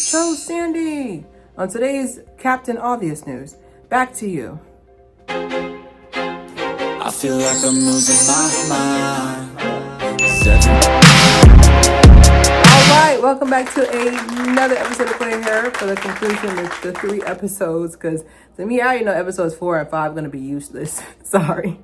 chose Sandy. On today's Captain Obvious news, back to you. I feel like I'm losing my mind. Alright, welcome back to another episode of Haire for the conclusion of the 3 episodes. Because to me, I already know episodes 4 and 5 are going to be useless. Sorry.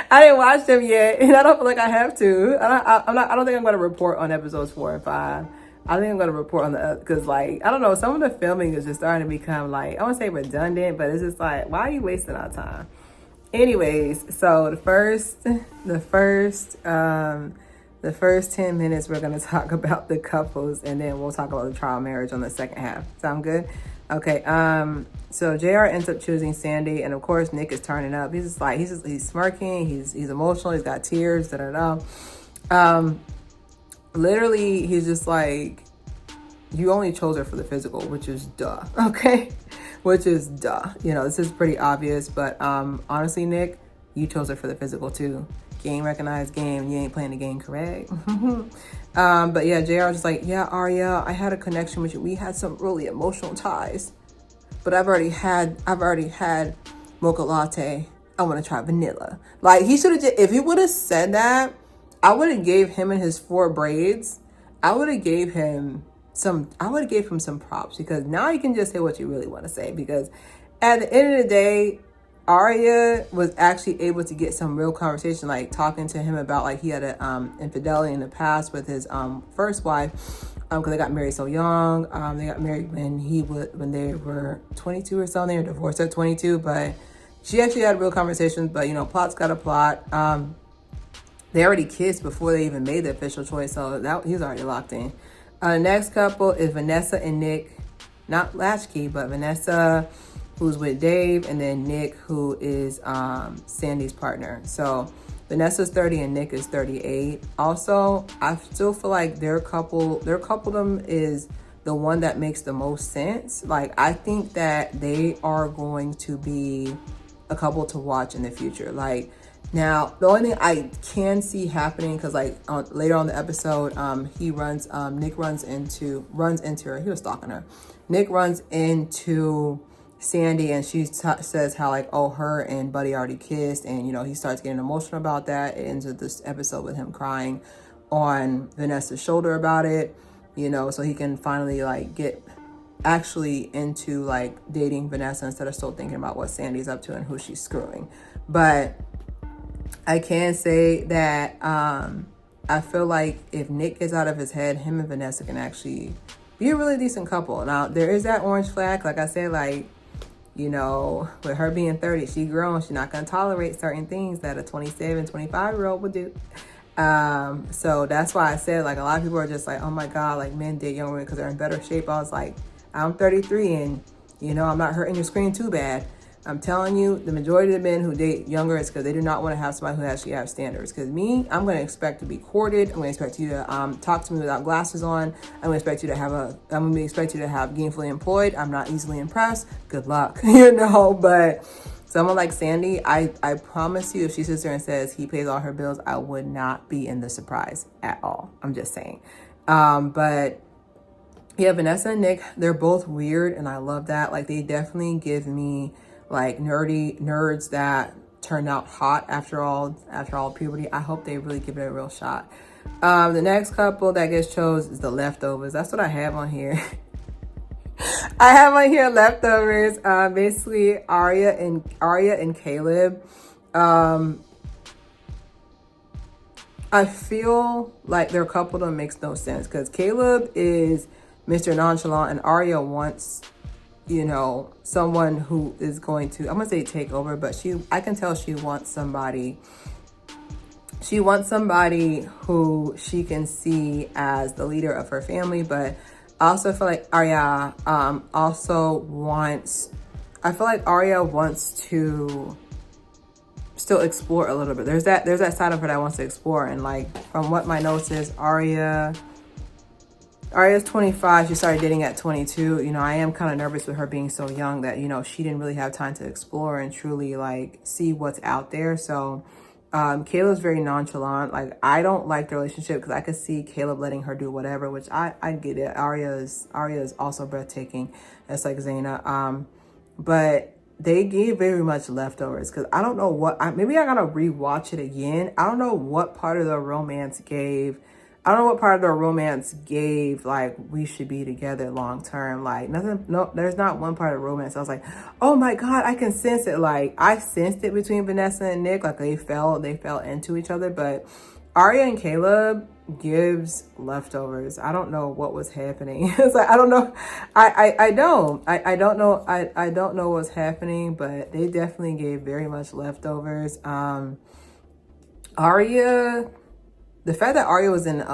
I didn't watch them yet, and I don't feel like I have to. I don't think I'm going to report on episodes 4 and 5. I think I'm going to report on the, because like, I don't know, some of the filming is just starting to become like, I won't say redundant, but it's just like, why are you wasting our time? Anyways, so the first 10 minutes, we're going to talk about the couples, and then we'll talk about the trial marriage on the second half. Sound good? Okay. So JR ends up choosing Sandy, and of course Nick is turning up. He's just like, he's smirking. He's emotional. He's got tears. Literally, he's just like, you only chose her for the physical, which is duh. Okay. Which is duh. You know, this is pretty obvious, but honestly, Nick, you chose her for the physical too. Game recognized game. You ain't playing the game correct. But yeah, JR was just like, yeah, Arya, I had a connection with you. We had some really emotional ties, but I've already had mocha latte. I want to try vanilla. Like, he should have just, if he would have said that, I would have gave him and his 4 braids. I would have gave him some props, because now you can just say what you really want to say, because at the end of the day, Arya was actually able to get some real conversation, like talking to him about like he had a infidelity in the past with his first wife, because they got married so young. They got married when they were 22 or something. They were divorced at 22, but she actually had real conversations. But you know, plot's got a plot. They already kissed before they even made the official choice, so that he's already locked in. Next couple is Vanessa and Nick, not Latchkey, but Vanessa, who's with Dave, and then Nick, who is Sandy's partner. So Vanessa's 30 and Nick is 38. Also, I still feel like their coupledom is the one that makes the most sense. Like, I think that they are going to be a couple to watch in the future. Like, now, the only thing I can see happening, because like later on the episode, Nick runs into her. He was stalking her. Nick runs into Sandy, and she says how like, oh, her and Buddy already kissed, and you know, he starts getting emotional about that. It ends with this episode with him crying on Vanessa's shoulder about it, you know, so he can finally like get actually into like dating Vanessa instead of still thinking about what Sandy's up to and who she's screwing. But I can say that I feel like if Nick gets out of his head, him and Vanessa can actually be a really decent couple. Now, there is that orange flag. Like I said, like, you know, with her being 30, she grown. She's not going to tolerate certain things that a 27, 25-year-old would do. So that's why I said, like, a lot of people are just like, oh my God, like, men date young women because they're in better shape. I was like, I'm 33 and, you know, I'm not hurting your screen too bad. I'm telling you, the majority of the men who date younger is because they do not want to have somebody who actually has standards. Because me, I'm going to expect to be courted. I'm going to expect you to talk to me without glasses on. I'm going to expect you to have gainfully employed. I'm not easily impressed. Good luck, you know. But someone like Sandy, I promise you, if she sits there and says he pays all her bills, I would not be in the surprise at all. I'm just saying. But yeah, Vanessa and Nick, they're both weird, and I love that. Like, they definitely give me like nerds that turn out hot after all puberty. I hope they really give it a real shot. The next couple that gets chose is the leftovers. That's what I have on here. I have on here leftovers. Basically Arya and Caleb. I feel like their coupledom makes no sense, because Caleb is Mr. Nonchalant, and Arya wants, you know, someone who is going to, I'm gonna say take over, but I can tell she wants somebody who she can see as the leader of her family. But I also feel like Arya wants to still explore a little bit. There's that side of her that wants to explore, and like from what my notes is, Arya's 25. She started dating at 22. You know, I am kind of nervous with her being so young that, you know, she didn't really have time to explore and truly like see what's out there. So Caleb's very nonchalant. Like, I don't like the relationship because I could see Caleb letting her do whatever, which I get it. Arya is also breathtaking. It's like Zaina. But they gave very much leftovers because I don't know maybe I gotta rewatch it again. I don't know what part of the romance gave. I don't know what part of the romance gave, like, we should be together long term. Like, nothing, no, there's not one part of romance. I was like, oh my God, I can sense it. Like, I sensed it between Vanessa and Nick. Like, they fell into each other. But Arya and Caleb gives leftovers. I don't know what was happening. It's like, I don't know. I don't know. I don't know what's happening, but they definitely gave very much leftovers. Arya, the fact that Arya was in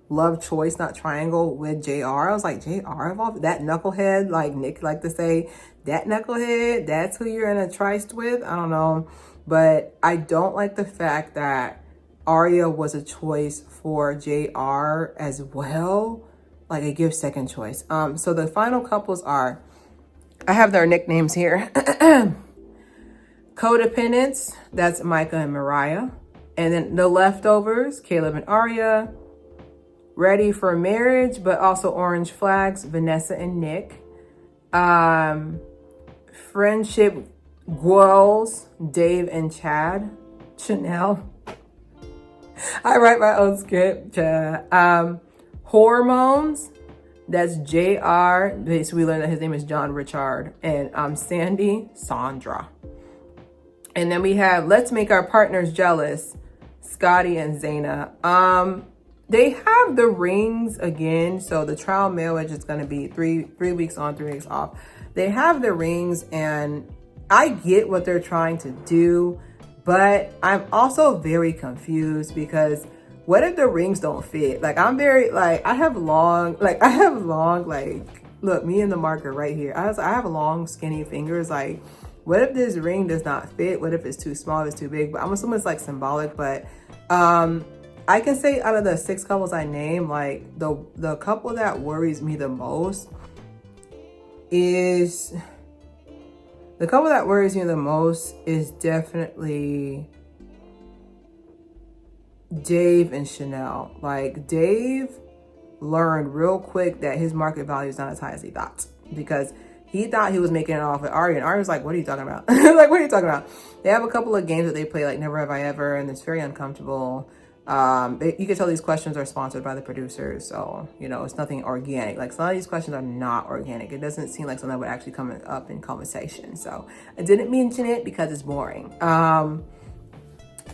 love choice, not triangle with JR, I was like, JR involved? That knucklehead, like Nick like to say, that knucklehead, that's who you're in a tryst with? I don't know. But I don't like the fact that Arya was a choice for JR as well. Like, it gives second choice. So the final couples are, I have their nicknames here. Codependents, that's Micah and Mariah. And then the leftovers, Caleb and Arya. Ready for marriage, but also orange flags, Vanessa and Nick. Friendship goals, Dave and Chad. Chanel. I write my own script. Hormones, that's JR. Basically, we learned that his name is John Richard. And Sandy, Sandra. And then we have Let's Make Our Partners Jealous, Scotty and Zaina. They have the rings again. So the trial marriage is going to be three weeks on, 3 weeks off. They have the rings, and I get what they're trying to do, but I'm also very confused because what if the rings don't fit? Like, I'm very, like, I have long, like, look, me in the marker right here. I have long, skinny fingers. Like, what if this ring does not fit? What if it's too small, it's too big? But I'm assuming it's like symbolic, but I can say out of the 6 couples I named, like, the couple that worries me the most is definitely Dave and Chanel. Like, Dave learned real quick that his market value is not as high as he thought, because he thought he was making it off with Arya, and Arya was like, what are you talking about? Like, what are you talking about? They have a couple of games that they play, like Never Have I Ever, and it's very uncomfortable. You can tell these questions are sponsored by the producers, so, you know, it's nothing organic. Like, some of these questions are not organic. It doesn't seem like something that would actually come up in conversation. So I didn't mention it because it's boring.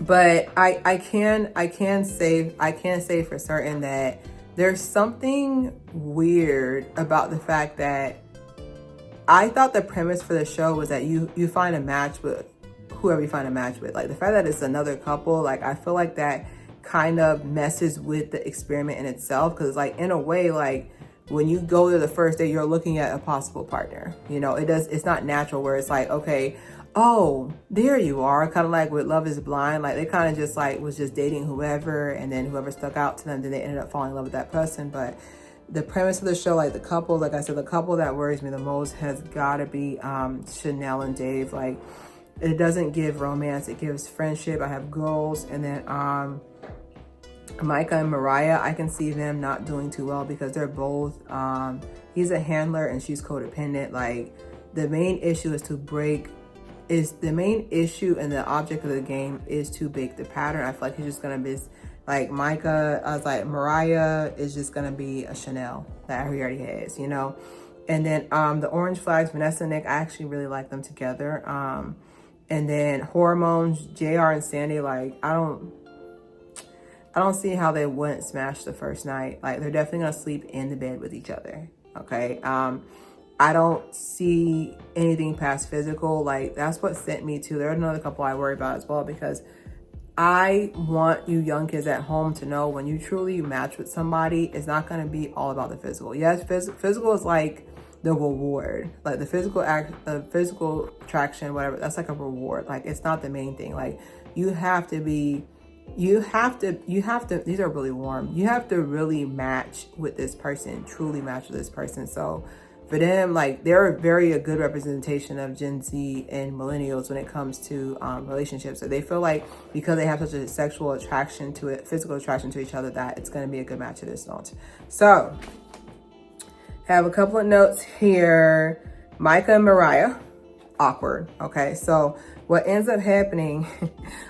But I can say for certain that there's something weird about the fact that I thought the premise for the show was that you find a match with whoever you find a match with. Like, the fact that it's another couple, like, I feel like that kind of messes with the experiment in itself, because, like, in a way, like, when you go there the first day, you're looking at a possible partner. You know, it's not natural where it's like, okay, oh, there you are. Kind of like with Love is Blind. Like, they kind of just, like, was just dating whoever, and then whoever stuck out to them, then they ended up falling in love with that person. But the premise of the show, like, the couple, like I said, the couple that worries me the most has got to be Chanel and Dave. Like, it doesn't give romance, it gives friendship. I have goals. And then Micah and Mariah, I can see them not doing too well because they're both, he's a handler and she's codependent. Like, the main issue and the object of the game is to break the pattern. I feel like he's just gonna be like Micah. I was like, Mariah is just gonna be a Chanel that he already has, you know. And then the orange flags, Vanessa and Nick, I actually really like them together. And then hormones, JR and Sandy, like, I don't see how they wouldn't smash the first night. Like, they're definitely gonna sleep in the bed with each other. Okay. I don't see anything past physical. Like, that's what sent me to, there's another couple I worry about as well, because I want you young kids at home to know when you truly match with somebody, it's not going to be all about the physical. Yes, physical is like the reward, like the physical attraction, whatever. That's like a reward. Like, it's not the main thing. Like, you have to, these are really warm. You have to really match with this person, truly match with this person. So for them, like they're a good representation of Gen Z and millennials when it comes to relationships. So they feel like because they have such a sexual attraction to it, physical attraction to each other, that it's going to be a good match at this launch. So have a couple of notes here. Micah and Mariah, awkward. Okay, so what ends up happening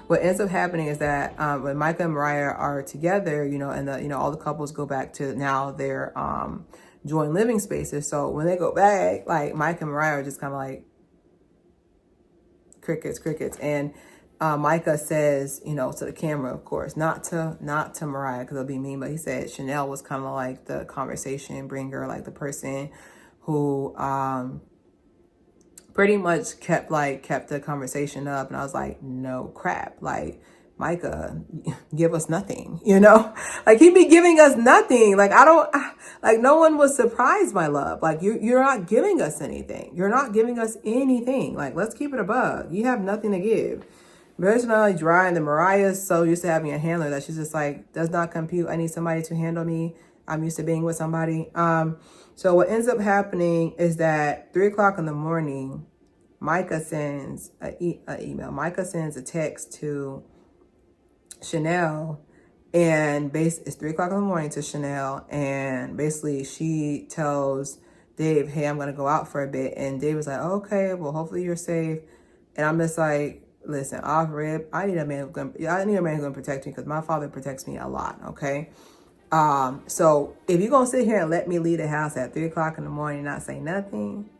is that when Micah and Mariah are together, and all the couples go back to now their joint living spaces. So when they go back, like Micah and Mariah are just kind of like crickets. And Micah says, to the camera, of course, not to Mariah because it'll be mean, but he said Chanel was kind of like the conversation bringer, like the person who pretty much kept the conversation up. And I was like, no crap, like Micah, give us nothing, like he be giving us nothing. Like no one was surprised, my love. Like you're not giving us anything. You're not giving us anything. Like, let's keep it a bug. You have nothing to give. Personally dry, and the Mariah's so used to having a handler that she's just like, does not compute. I need somebody to handle me. I'm used to being with somebody. So what ends up happening is that 3 o'clock in the morning, Micah sends an email. Micah sends a text to Chanel, and it's 3 o'clock in the morning to Chanel, and basically she tells Dave, hey, I'm gonna go out for a bit. And Dave was like, okay, well, hopefully you're safe. And I'm just like, listen, off rip, I need a man who's gonna protect me, because my father protects me a lot. Okay. So if you're gonna sit here and let me leave the house at 3 o'clock in the morning and not say nothing,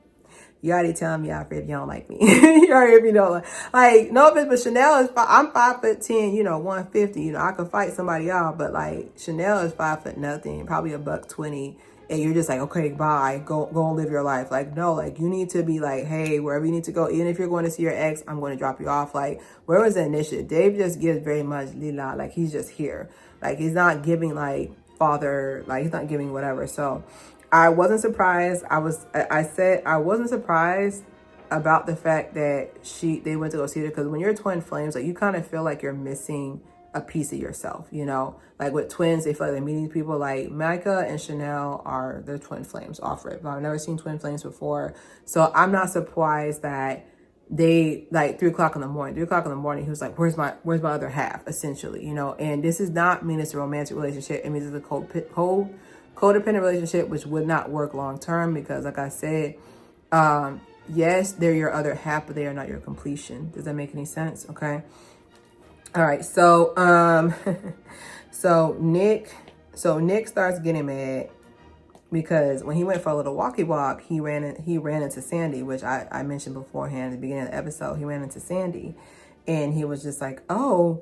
you already telling me off rip you don't like me. You already, if you don't like no offense, but Chanel is I'm 5'10", 150. I could fight somebody out, but like Chanel is 5 foot nothing, probably $120. And you're just like, okay, bye, go and live your life. Like, no, like you need to be like, hey, wherever you need to go, even if you're going to see your ex, I'm going to drop you off. Like, where was the initiative? Dave just gives very much lila, like he's just here. Like he's not giving like father, like he's not giving whatever. So I wasn't surprised. I said I wasn't surprised about the fact that they went to go see her, because when you're twin flames, like you kind of feel like you're missing a piece of yourself, like with twins, they feel like they're meeting people. Like Micah and Chanel they're twin flames off rip. I've never seen twin flames before. So I'm not surprised that they like 3 o'clock in the morning, he was like, where's my other half, essentially, and this does not mean it's a romantic relationship. It means it's a codependent relationship, which would not work long term, because like I said, yes, they're your other half, but they are not your completion. Does that make any sense? Okay. All right, so Nick starts getting mad because when he went for a little walkie walk, he ran into Sandy, which I mentioned beforehand at the beginning of the episode. He ran into Sandy, and he was just like, I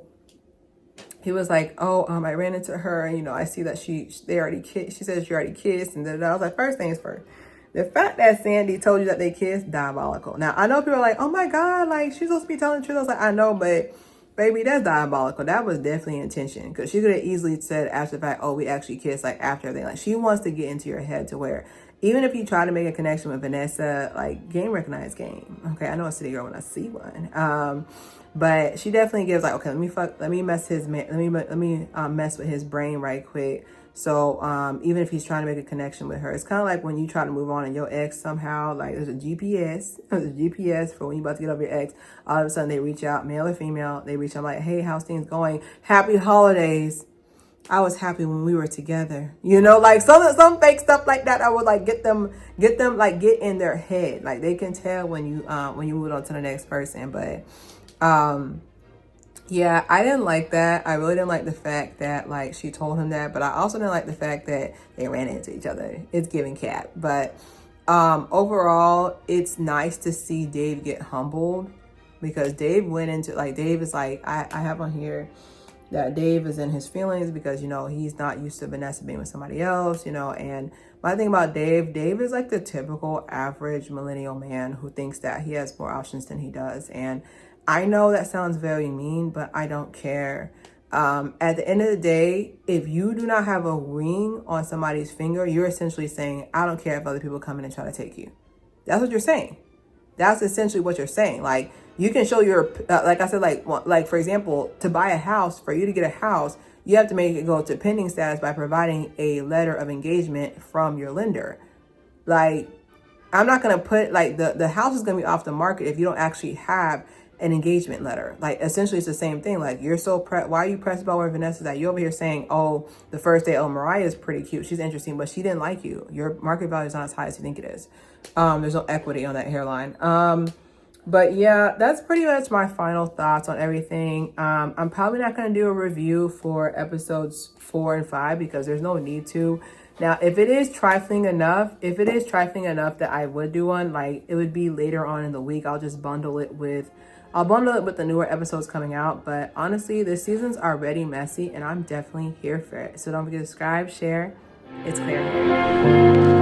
ran into her, and I see that she already kissed. She said she already kissed, and then I was like, first things first. The fact that Sandy told you that they kissed, diabolical. Now I know people are like, oh my God, like she's supposed to be telling the truth. I was like, I know, but baby, that's diabolical. That was definitely intention, because she could have easily said after the fact, oh, we actually kissed, like after everything. Like she wants to get into your head to where even if you try to make a connection with Vanessa, like game recognized game. Okay, I know a city girl when I see one. But she definitely gives like, okay, let me mess with his brain right quick. So even if he's trying to make a connection with her, it's kind of like when you try to move on and your ex somehow, like there's a GPS for when you about to get over your ex. All of a sudden they reach out, male or female, they reach out like, hey, how's things going? Happy holidays. I was happy when we were together. Like some fake stuff like that. I would like get them like get in their head. Like they can tell when you move on to the next person. But yeah, I didn't like that. I really didn't like the fact that like she told him that, but I also didn't like the fact that they ran into each other. It's giving cat. But overall, it's nice to see Dave get humbled, because Dave went into like, Dave is like, I have on here that Dave is in his feelings because, he's not used to Vanessa being with somebody else, and my thing about Dave is like the typical average millennial man who thinks that he has more options than he does. And I know that sounds very mean, but I don't care. At the end of the day, if you do not have a ring on somebody's finger, you're essentially saying, I don't care if other people come in and try to take you. That's what you're saying. That's essentially what you're saying. Like, you can show your, like I said, like for example, to buy a house, for you to get a house, you have to make it go to pending status by providing a letter of engagement from your lender. Like, I'm not going to put like the house is going to be off the market if you don't actually have an engagement letter. Like essentially it's the same thing. Like you're so why are you pressed about where Vanessa's at? You over here saying, oh, the first day, oh, Mariah's pretty cute, she's interesting, but she didn't like you. Your market value is not as high as you think it is. There's no equity on that hairline. But yeah, that's pretty much my final thoughts on everything. I'm probably not going to do a review for episodes 4 and 5 because there's no need to. Now, if it is trifling enough that I would do one, like it would be later on in the week. I'll bundle it with the newer episodes coming out. But honestly, the season's already messy and I'm definitely here for it. So don't forget to subscribe, share. It's Haire.